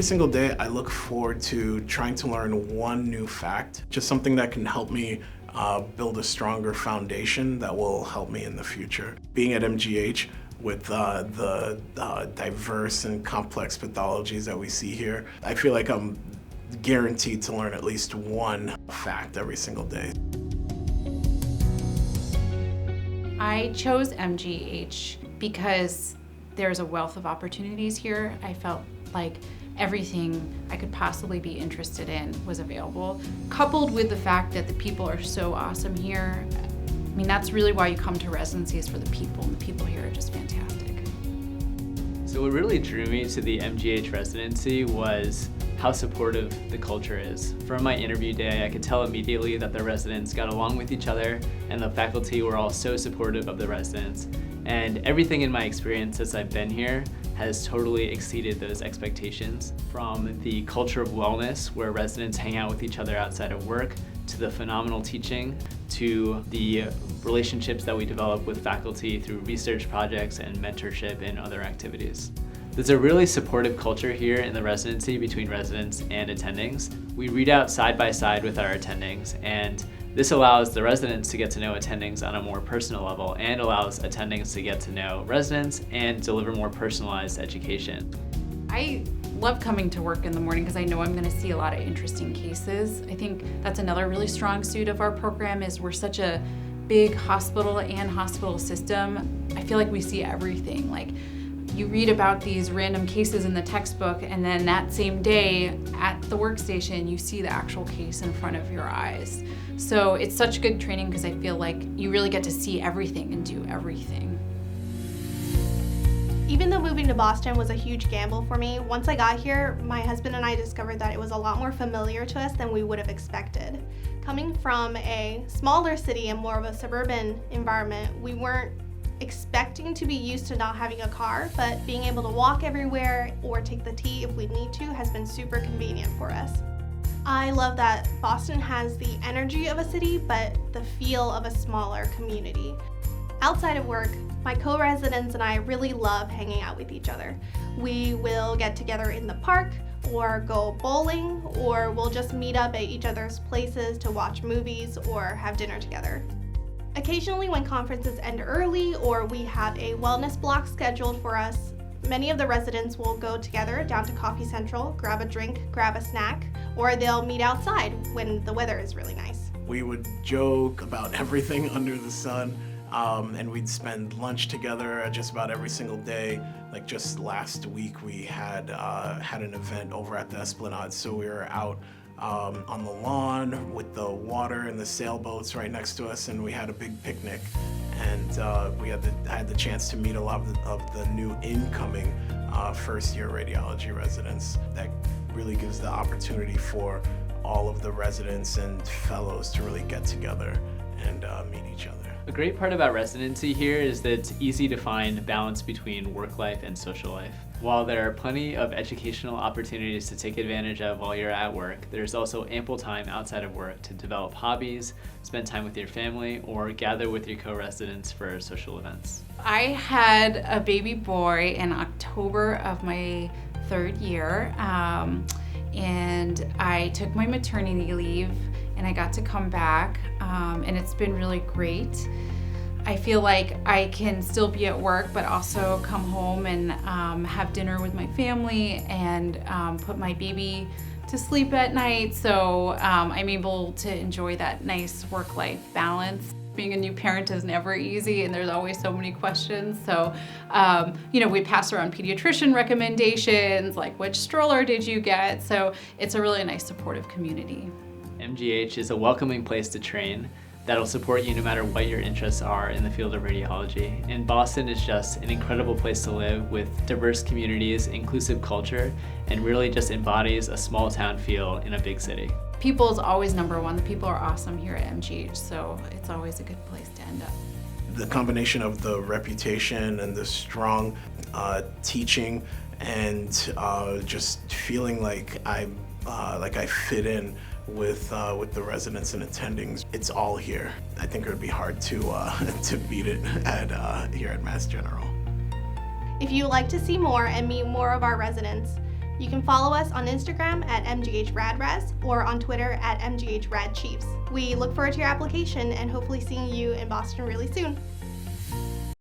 Every single day, I look forward to trying to learn one new fact, just something that can help me build a stronger foundation that will help me in the future. Being at MGH, with the diverse and complex pathologies that we see here, I feel like I'm guaranteed to learn at least one fact every single day. I chose MGH because there's a wealth of opportunities here. I felt like everything I could possibly be interested in was available, coupled with the fact that the people are so awesome here. I mean, that's really why you come to residencies, for the people, and the people here are just fantastic. So what really drew me to the MGH residency was how supportive the culture is. From my interview day, I could tell immediately that the residents got along with each other, and the faculty were all so supportive of the residents. And everything in my experience since I've been here has totally exceeded those expectations. From the culture of wellness, where residents hang out with each other outside of work, to the phenomenal teaching, to the relationships that we develop with faculty through research projects and mentorship and other activities. There's a really supportive culture here in the residency between residents and attendings. We read out side by side with our attendings, and this allows the residents to get to know attendings on a more personal level and allows attendings to get to know residents and deliver more personalized education. I love coming to work in the morning because I know I'm going to see a lot of interesting cases. I think that's another really strong suit of our program, is we're such a big hospital and hospital system. I feel like we see everything. Like, you read about these random cases in the textbook, and then that same day at the workstation you see the actual case in front of your eyes. So it's such good training because I feel like you really get to see everything and do everything. Even though moving to Boston was a huge gamble for me, once I got here, my husband and I discovered that it was a lot more familiar to us than we would have expected. Coming from a smaller city and more of a suburban environment, we weren't expecting to be used to not having a car, but being able to walk everywhere or take the T if we need to has been super convenient for us. I love that Boston has the energy of a city, but the feel of a smaller community. Outside of work, my co-residents and I really love hanging out with each other. We will get together in the park, or go bowling, or we'll just meet up at each other's places to watch movies or have dinner together. Occasionally, when conferences end early or we have a wellness block scheduled for us, many of the residents will go together down to Coffee Central, grab a drink, grab a snack, or they'll meet outside when the weather is really nice. We would joke about everything under the sun, and we'd spend lunch together just about every single day. Like just last week, we had an event over at the Esplanade, so we were out on the lawn with the water and the sailboats right next to us, and we had a big picnic. And I had the chance to meet a lot of the new incoming first-year radiology residents. That really gives the opportunity for all of the residents and fellows to really get together and meet each other. A great part about residency here is that it's easy to find balance between work life and social life. While there are plenty of educational opportunities to take advantage of while you're at work, there's also ample time outside of work to develop hobbies, spend time with your family, or gather with your co-residents for social events. I had a baby boy in October of my third year, and I took my maternity leave and I got to come back, and it's been really great. I feel like I can still be at work, but also come home and have dinner with my family and put my baby to sleep at night. So I'm able to enjoy that nice work-life balance. Being a new parent is never easy, and there's always so many questions. So, we pass around pediatrician recommendations, like which stroller did you get? So it's a really nice supportive community. MGH is a welcoming place to train that'll support you no matter what your interests are in the field of radiology. And Boston is just an incredible place to live with diverse communities, inclusive culture, and really just embodies a small town feel in a big city. People is always number one. The people are awesome here at MGH, so it's always a good place to end up. The combination of the reputation and the strong teaching and just feeling like I fit in with the residents and attendings, it's all here. I think it would be hard to beat it here at Mass General. If you would like to see more and meet more of our residents, You can follow us on Instagram at MGHRadRes or on Twitter at MGHRadChiefs. We look forward to your application and hopefully seeing you in Boston really soon.